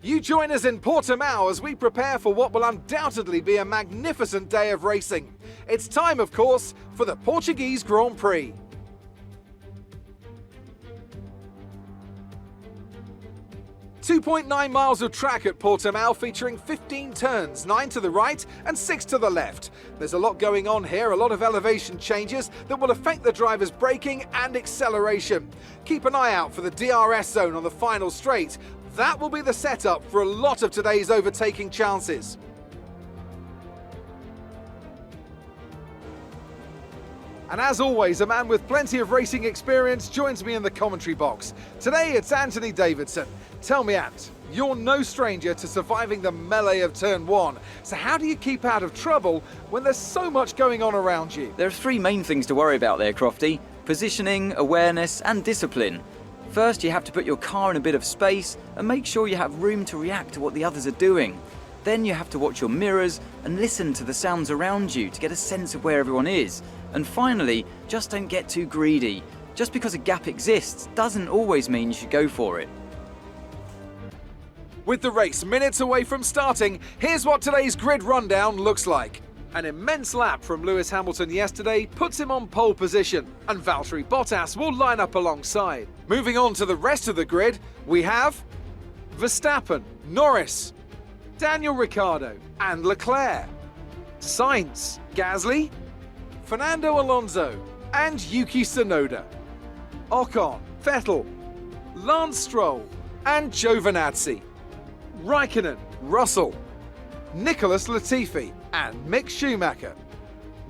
You join us in Portimao as we prepare for what will undoubtedly be a magnificent day of racing. It's time, of course, for the Portuguese Grand Prix. .9 miles of track at Portimao featuring 15 turns, 9 to the right and 6 to the left. There's a lot going on here, a lot of elevation changes that will affect the driver's braking and acceleration. Keep an eye out for the DRS zone on the final straight. That will be the setup for a lot of today's overtaking chances. And as always, a man with plenty of racing experience joins me in the commentary box. Today it's Anthony Davidson. Tell me, Ant, you're no stranger to surviving the melee of turn 1. So how do you keep out of trouble when there's so much going on around you? There are three main things to worry about there, Crofty. Positioning, awareness and discipline. First, you have to put your car in a bit of space and make sure you have room to react to what the others are doing. Then you have to watch your mirrors and listen to the sounds around you to get a sense of where everyone is. And finally, just don't get too greedy. Just because a gap exists doesn't always mean you should go for it. With the race minutes away from starting, here's what today's grid rundown looks like. An immense lap from Lewis Hamilton yesterday puts him on pole position, and Valtteri Bottas will line up alongside. Moving on to the rest of the grid, we have Verstappen, Norris, Daniel Ricciardo and Leclerc, Sainz, Gasly, Fernando Alonso and Yuki Tsunoda, Ocon, Vettel, Lance Stroll and Giovinazzi, Raikkonen, Russell, Nicholas Latifi and Mick Schumacher,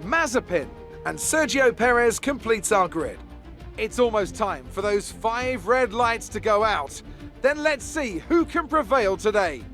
Mazepin and Sergio Perez completes our grid. It's almost time for those 5 red lights to go out. Then let's see who can prevail today.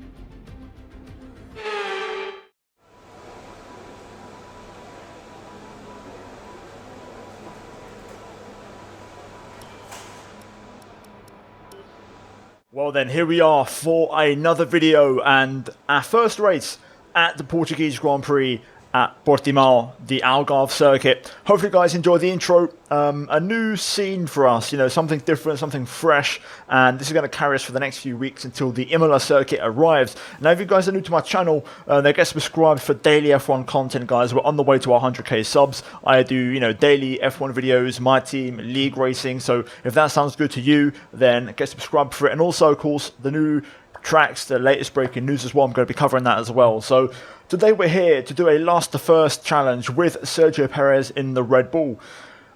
Well then, here we are for another video and our first race at the Portuguese Grand Prix at Portimao, the Algarve circuit. Hopefully you guys enjoyed the intro. A new scene for us, you know, something different, something fresh, and this is going to carry us for the next few weeks until the Imola circuit arrives. Now if you guys are new to my channel, then get subscribed for daily F1 content, guys. We're on the way to our 100k subs. I do, you know, daily F1 videos, my team, league racing, so if that sounds good to you, then get subscribed for it. And also, of course, the new tracks, the latest breaking news as well, I'm going to be covering that as well. So today we're here to do a last to first challenge with Sergio Perez in the Red Bull.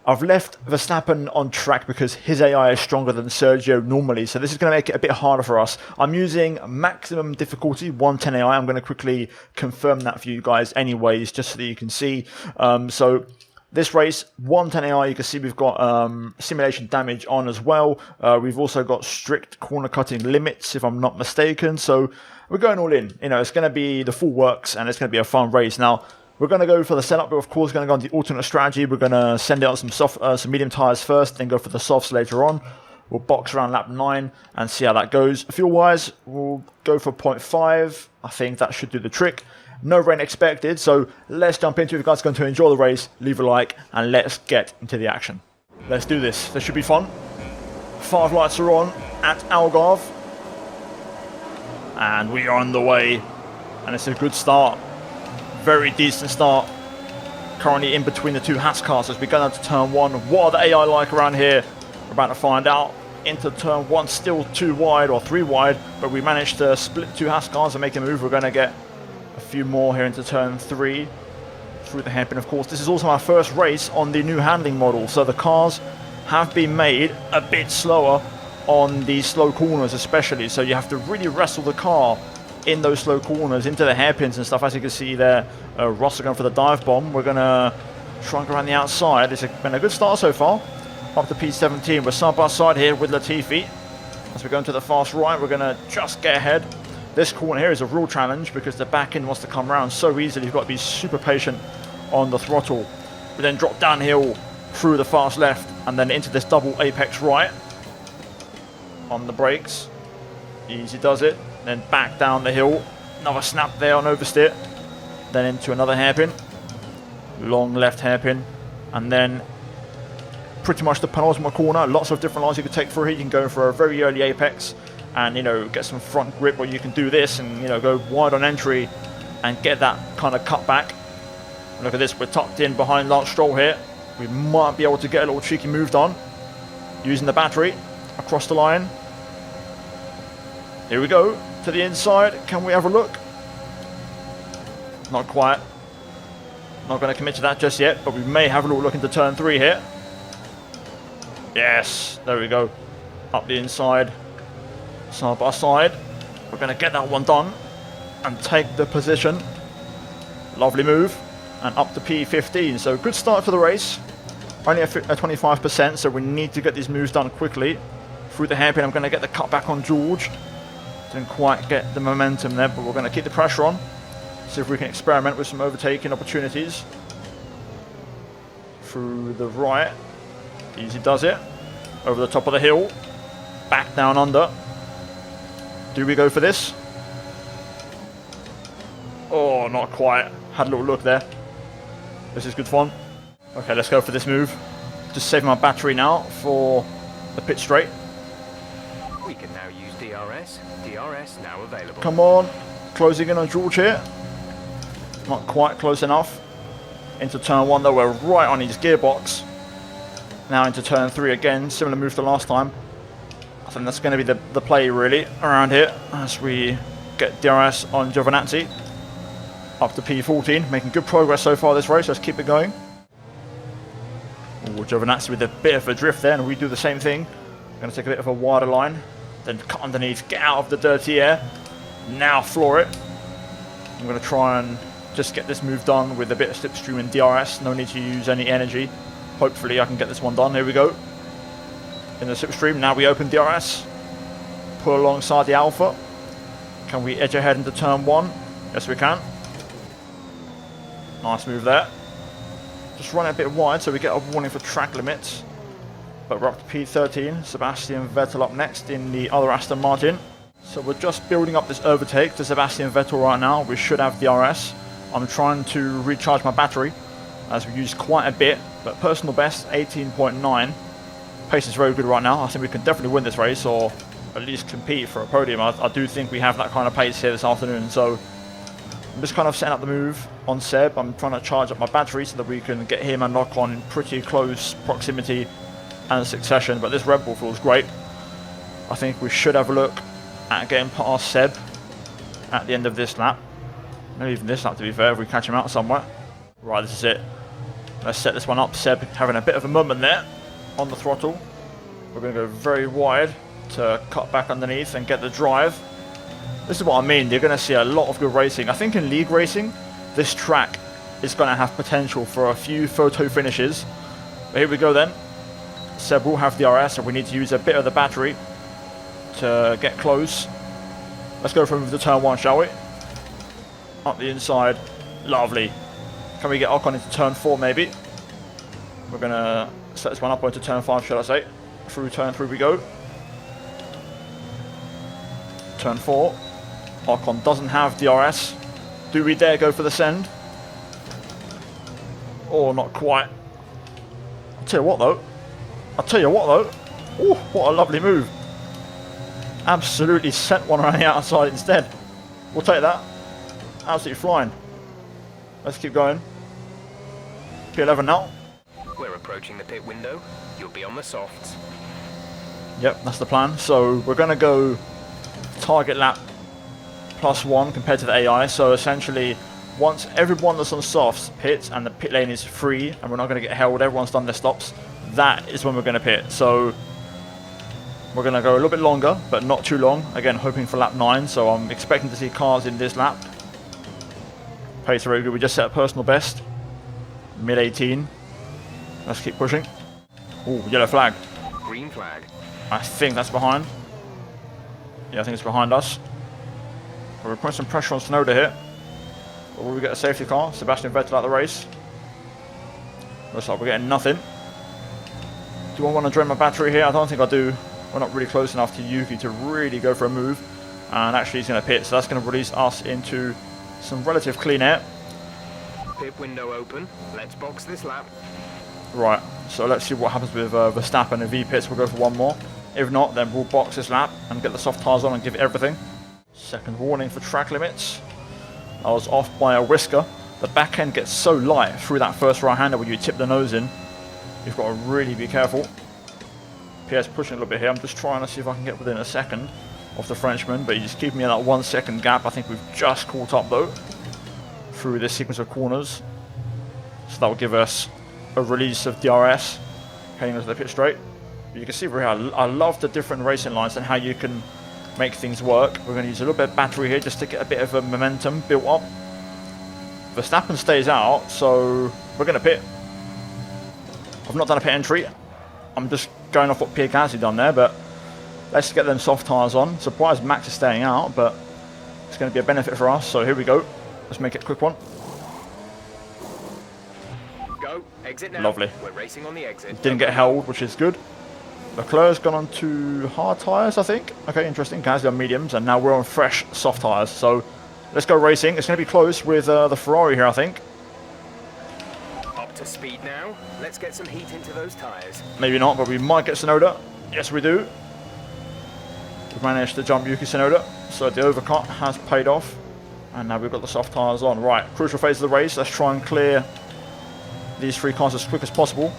I've left Verstappen on track because his AI is stronger than Sergio normally, so this is going to make it a bit harder for us. I'm using maximum difficulty, 110 AI. I'm going to quickly confirm that for you guys anyways, just so that you can see. So this race, 110 AI, you can see we've got simulation damage on as well. We've also got strict corner cutting limits, if I'm not mistaken. So we're going all in. You know, it's going to be the full works and it's going to be a fun race. Now, we're going to go for the setup, but of course, going to go on the alternate strategy. We're going to send out some medium tyres first, then go for the softs later on. We'll box around lap 9 and see how that goes. Fuel-wise, we'll go for 0.5. I think that should do the trick. No rain expected, so let's jump into it. If you guys are going to enjoy the race, leave a like and let's get into the action. Let's do this. This should be fun. 5 lights are on at Algarve. And we are on the way. And it's a good start. Very decent start. Currently in between the 2 Haas cars as we go down to turn 1. What are the AI like around here? We're about to find out. Into turn 1, still 2 wide or 3 wide, but we managed to split 2 Haas cars and make a move. We're going to get a few more here into turn 3 through the hairpin. Of course, this is also our first race on the new handling model, so the cars have been made a bit slower on these slow corners especially, so you have to really wrestle the car in those slow corners into the hairpins and stuff. As you can see there, Russell going for the dive bomb. We're going to trunk around the outside. It's been a good start so far. Up to P17, we're side by side here with Latifi. As we go into the fast right, we're going to just get ahead. This corner here is a real challenge because the back end wants to come around so easily. You've got to be super patient on the throttle. We then drop downhill through the fast left and then into this double apex right on the brakes. Easy does it. Then back down the hill. Another snap there on oversteer. Then into another hairpin. Long left hairpin. And then pretty much the penultimate corner. Lots of different lines you can take through here. You can go for a very early apex and, you know, get some front grip where you can do this and, you know, go wide on entry and get that kind of cut back. Look at this, we're tucked in behind Lance Stroll here. We might be able to get a little cheeky move done using the battery across the line. Here we go, to the inside. Can we have a look? Not quite. Not going to commit to that just yet, but we may have a little look into turn 3 here. Yes, there we go. Up the inside, side by side. We're going to get that one done and take the position. Lovely move. And up to P15, so good start for the race. Only at 25%, so we need to get these moves done quickly. Through the hairpin, I'm going to get the cut back on George. Didn't quite get the momentum there, but we're going to keep the pressure on. See if we can experiment with some overtaking opportunities. Through the right. Easy does it. Over the top of the hill. Back down under. Do we go for this? Oh, not quite. Had a little look there. This is good fun. Okay, let's go for this move. Just saving my battery now for the pit straight. We can now use DRS. DRS now available. Come on. Closing in on George here. Not quite close enough. Into turn 1 though, we're right on his gearbox. Now into turn 3 again. Similar move to last time. I think that's going to be the play really around here as we get DRS on Giovinazzi. Up to P14, making good progress so far this race. Let's keep it going. Oh, Giovinazzi with a bit of a drift there, and we do the same thing. Going to take a bit of a wider line, then cut underneath, get out of the dirty air. Now floor it. I'm going to try and just get this move done with a bit of slipstream and DRS. No need to use any energy. Hopefully I can get this one done. Here we go. In the slipstream, now we open DRS. Pull alongside the Alpha. Can we edge ahead into turn 1? Yes, we can. Nice move there. Just run it a bit wide so we get a warning for track limits. But we're up to P13. Sebastian Vettel up next in the other Aston Martin. So we're just building up this overtake to Sebastian Vettel right now. We should have DRS. I'm trying to recharge my battery as we use quite a bit. But personal best, 18.9. Pace is very good right now. I think we can definitely win this race or at least compete for a podium. I do think we have that kind of pace here this afternoon. So I'm just kind of setting up the move on Seb. I'm trying to charge up my battery so that we can get him and lock on in pretty close proximity and succession. But this Red Bull feels great. I think we should have a look at getting past Seb at the end of this lap. Maybe even this lap to be fair, if we catch him out somewhere. Right, this is it. Let's set this one up. Seb having a bit of a moment there on the throttle. We're going to go very wide to cut back underneath and get the drive. This is what I mean. You're going to see a lot of good racing. I think in league racing, this track is going to have potential for a few photo finishes. But here we go then. Seb will have DRS, and we need to use a bit of the battery to get close. Let's go from the turn 1, shall we? Up the inside. Lovely. Can we get Ocon into turn 4 maybe? We're going to set this one up onto turn 5, should I say. Through turn 3 we go. Turn 4. Ocon doesn't have DRS. Do we dare go for the send? Oh, not quite. I'll tell you what though. Oh, what a lovely move. Absolutely sent one around the outside instead. We'll take that. Absolutely flying. Let's keep going. P11 now. We're approaching the pit window. You'll be on the softs. Yep, that's the plan. So we're going to go target lap +1 compared to the AI. So essentially, once everyone that's on softs pits and the pit lane is free and we're not going to get held, everyone's done their stops, that is when we're going to pit. So we're going to go a little bit longer, but not too long. Again, hoping for lap 9. So I'm expecting to see cars in this lap. Pace very good. We just set a personal best. Mid-18. Let's keep pushing. Oh, yellow flag. Green flag. I think that's behind. Yeah, I think it's behind us. We're putting some pressure on Tsunoda here. Or will we get a safety car? Sebastian Vettel out the race. Looks like we're getting nothing. Do I want to drain my battery here? I don't think I do. We're not really close enough to Yuki to really go for a move. And actually he's going to pit, so that's going to release us into some relative clean air. Pit window open. Let's box this lap. Right, so let's see what happens with Verstappen and V-pits. We'll go for one more. If not, then we'll box this lap and get the soft tyres on and give it everything. Second warning for track limits. I was off by a whisker. The back end gets so light through that first right-hander when you tip the nose in. You've got to really be careful. PS pushing a little bit here. I'm just trying to see if I can get within a second of the Frenchman, but he's keeping me in that 1 second gap. I think we've just caught up though through this sequence of corners. So that will give us a release of DRS heading into the pit straight. You can see here, I love the different racing lines and how you can make things work. We're going to use a little bit of battery here just to get a bit of a momentum built up. Verstappen stays out, so we're going to pit. I've not done a pit entry. I'm just going off what Pierre Gasly done there, but let's get them soft tyres on. Surprised Max is staying out, but it's going to be a benefit for us. So here we go. Let's make it a quick one. Go. Exit now. Lovely. We're racing on the exit. Didn't get held, which is good. Leclerc's gone on to hard tyres, I think. Okay, interesting. Gasly on mediums, and now we're on fresh soft tyres. So let's go racing. It's going to be close with the Ferrari here, I think. Up to speed now. Let's get some heat into those tyres. Maybe not, but we might get Tsunoda. Yes, we do. We've managed to jump Yuki Tsunoda, so the overcut has paid off. And now we've got the soft tyres on. Right, crucial phase of the race. Let's try and clear these 3 cars as quick as possible.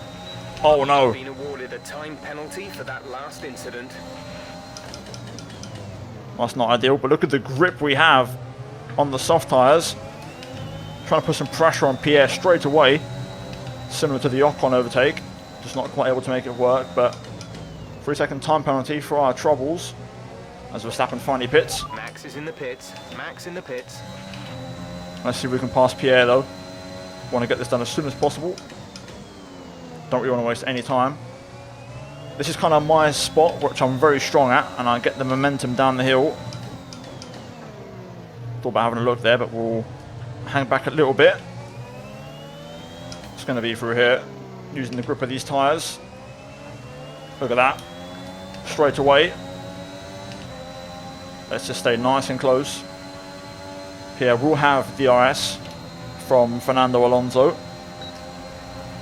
Oh no. Been awarded a time penalty for that last incident. That's not ideal, but look at the grip we have on the soft tyres. Trying to put some pressure on Pierre straight away. Similar to the Ocon overtake. Just not quite able to make it work, but 3-second time penalty for our troubles. As Verstappen finally pits. Max is in the pits. Max in the pits. Let's see if we can pass Pierre though. Want to get this done as soon as possible. Don't really want to waste any time. This is kind of my spot, which I'm very strong at, and I get the momentum down the hill. Thought about having a look there, but we'll hang back a little bit. It's going to be through here, using the grip of these tyres. Look at that. Straight away. Let's just stay nice and close. Pierre will have DRS from Fernando Alonso,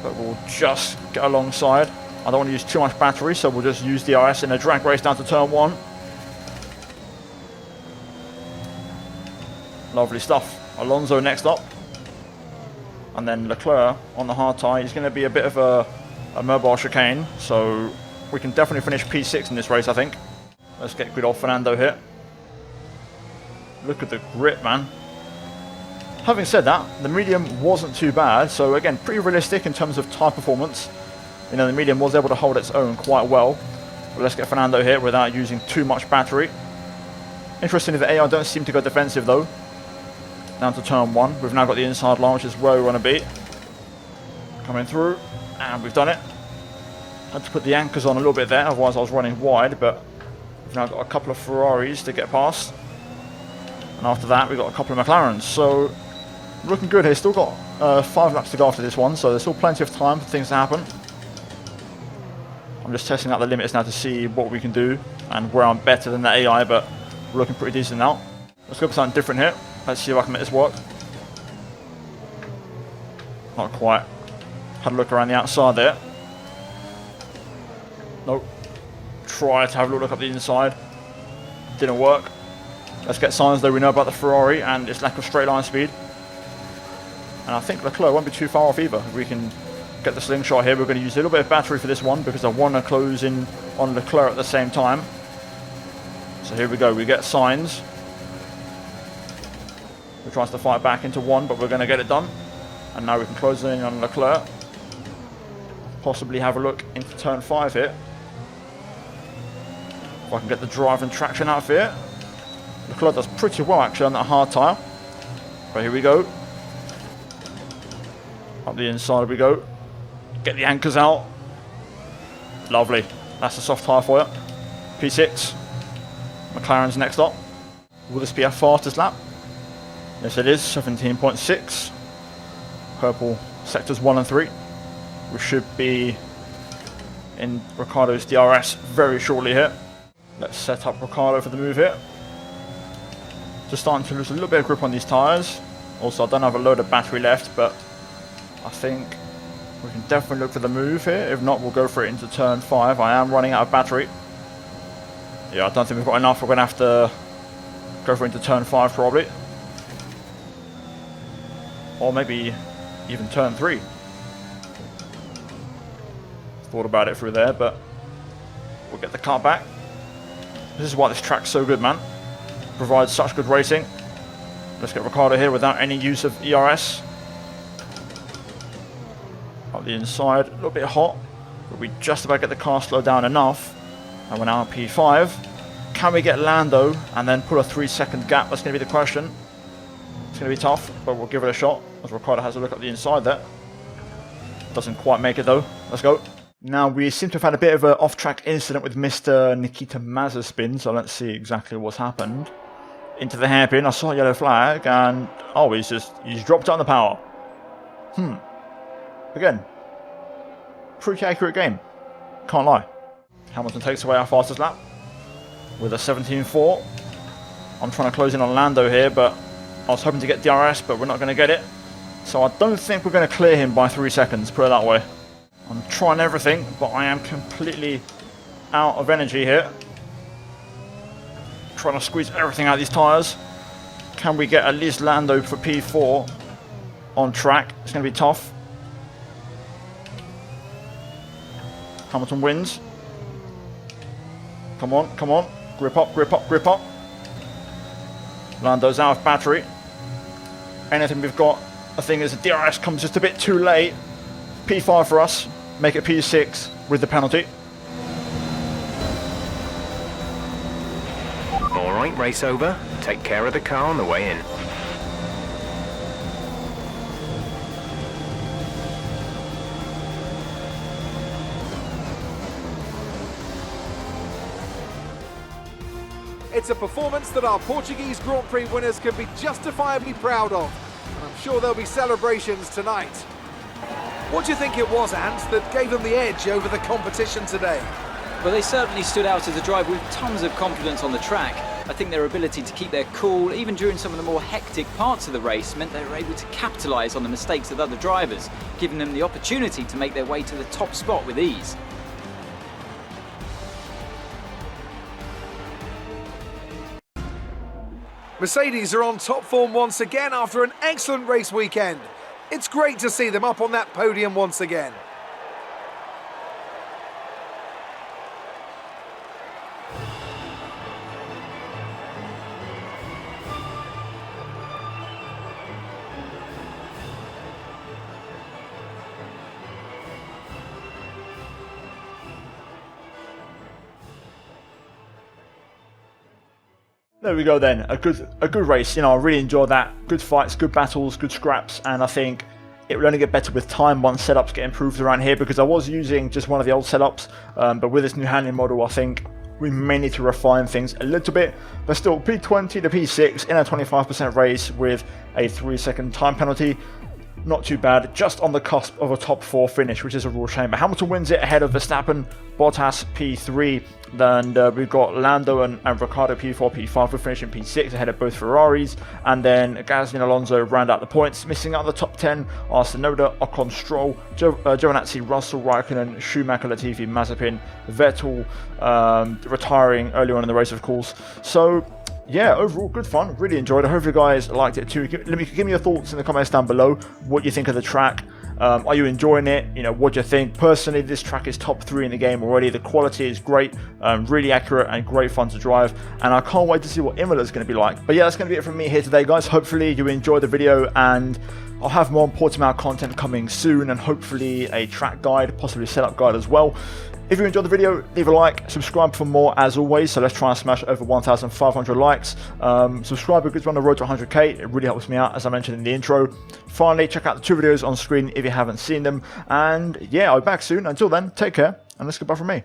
but we'll just get alongside. I don't want to use too much battery, so we'll just use DRS in a drag race down to turn 1. Lovely stuff. Alonso next up, and then Leclerc on the hard tyre. He's going to be a bit of a mobile chicane, so we can definitely finish P6 in this race, I think. Let's get good old Fernando here. Look at the grip, man. Having said that, the medium wasn't too bad, so again, pretty realistic in terms of tyre performance. You know, the medium was able to hold its own quite well. But let's get Fernando here without using too much battery. Interestingly, the AI don't seem to go defensive though. Down to turn 1. We've now got the inside line, which is where we want to be. Coming through, and we've done it. Had to put the anchors on a little bit there, otherwise I was running wide, but we've now got a couple of Ferraris to get past. And after that, we've got a couple of McLarens. So, looking good here. Still got 5 laps to go after this one, so there's still plenty of time for things to happen. I'm just testing out the limits now to see what we can do and where I'm better than the AI, but we're looking pretty decent now. Let's go for something different here. Let's see if I can make this work. Not quite. Had a look around the outside there. Nope. Try to have a look up the inside. Didn't work. Let's get signs though we know about the Ferrari and its lack of straight line speed. And I think Leclerc won't be too far off either. If we can get the slingshot here, we're going to use a little bit of battery for this one because I want to close in on Leclerc at the same time. So here we go, we get signs. We're trying to fight back into 1, but we're going to get it done. And now we can close in on Leclerc. Possibly have a look into turn 5 here. If I can get the drive and traction out of here. Leclerc does pretty well actually on that hard tyre. But here we go. Up the inside we go. Get the anchors out. Lovely. That's a soft tyre for you. P6. McLaren's next up. Will this be our fastest lap? Yes it is. 17.6. Purple sectors 1 and 3. We should be in Ricciardo's DRS very shortly here. Let's set up Ricciardo for the move here. Just starting to lose a little bit of grip on these tyres. Also, I don't have a load of battery left, but I think we can definitely look for the move here. If not, we'll go for it into turn 5. I am running out of battery. Yeah, I don't think we've got enough. We're going to have to go for into turn 5 probably. Or maybe even turn 3. Thought about it through there, but we'll get the car back. This is why this track's so good, man. Provides such good racing. Let's get Ricciardo here without any use of ERS. Up the inside, a little bit hot, but we just about get the car slowed down enough. And we're now at P5. Can we get Lando and then put a 3-second gap? That's going to be the question. It's going to be tough, but we'll give it a shot as Ricciardo has a look at the inside there. Doesn't quite make it though. Let's go. Now we seem to have had a bit of an off-track incident with Mr. Nikita Mazepin, so let's see exactly what's happened. Into the hairpin, I saw a yellow flag, and oh, he's dropped on the power. Again, pretty accurate game. Can't lie. Hamilton takes away our fastest lap with a 17.4. I'm trying to close in on Lando here, but I was hoping to get DRS, but we're not going to get it. So I don't think we're going to clear him by 3 seconds, put it that way. I'm trying everything, but I am completely out of energy here. Trying to squeeze everything out of these tyres. Can we get at least Lando for P4 on track? It's going to be tough. Hamilton wins. Come on, come on. Grip up, grip up, grip up. Lando's out of battery. Anything we've got, I think, is the DRS comes just a bit too late. P5 for us. Make it P6 with the penalty. Alright, race over. Take care of the car on the way in. It's a performance that our Portuguese Grand Prix winners can be justifiably proud of, and I'm sure there'll be celebrations tonight. What do you think it was, Ant, that gave them the edge over the competition today? Well, they certainly stood out as a driver with tons of confidence on the track. I think their ability to keep their cool, even during some of the more hectic parts of the race, meant they were able to capitalise on the mistakes of other drivers, giving them the opportunity to make their way to the top spot with ease. Mercedes are on top form once again after an excellent race weekend. It's great to see them up on that podium once again. There we go then, a good race. You know, I really enjoyed that. Good fights, good battles, good scraps, and I think it will only get better with time once setups get improved around here, because I was using just one of the old setups, but with this new handling model I think we may need to refine things a little bit, but still P20 to P6 in a 25% race with a 3-second time penalty. Not too bad, just on the cusp of a top 4 finish, which is a real shame. But Hamilton wins it ahead of Verstappen, Bottas P3, and we've got Lando and Ricciardo P4, P5 for finishing P6 ahead of both Ferraris, and then Gasly and Alonso round out the points. Missing out the top 10 are Tsunoda, Ocon, Stroll, Giovinazzi, Russell, Raikkonen, Schumacher, Latifi, Mazepin, Vettel retiring early on in the race, of course. So yeah, overall good fun, really enjoyed it. I hope you guys liked it too. Give me your thoughts in the comments down below, what you think of the track. Are you enjoying it? You know, what do you think? Personally, this track is top 3 in the game already. The quality is great, really accurate and great fun to drive, and I can't wait to see what Imola is going to be like. But yeah, that's going to be it from me here today, guys. Hopefully you enjoyed the video, and I'll have more Portimao content coming soon, and hopefully a track guide, possibly setup guide as well. If you enjoyed the video, leave a like, subscribe for more as always. So let's try and smash over 1,500 likes. Subscribe because we're on the road to 100k. It really helps me out, as I mentioned in the intro. Finally, check out the 2 videos on screen if you haven't seen them. And yeah, I'll be back soon. Until then, take care, and let's goodbye from me.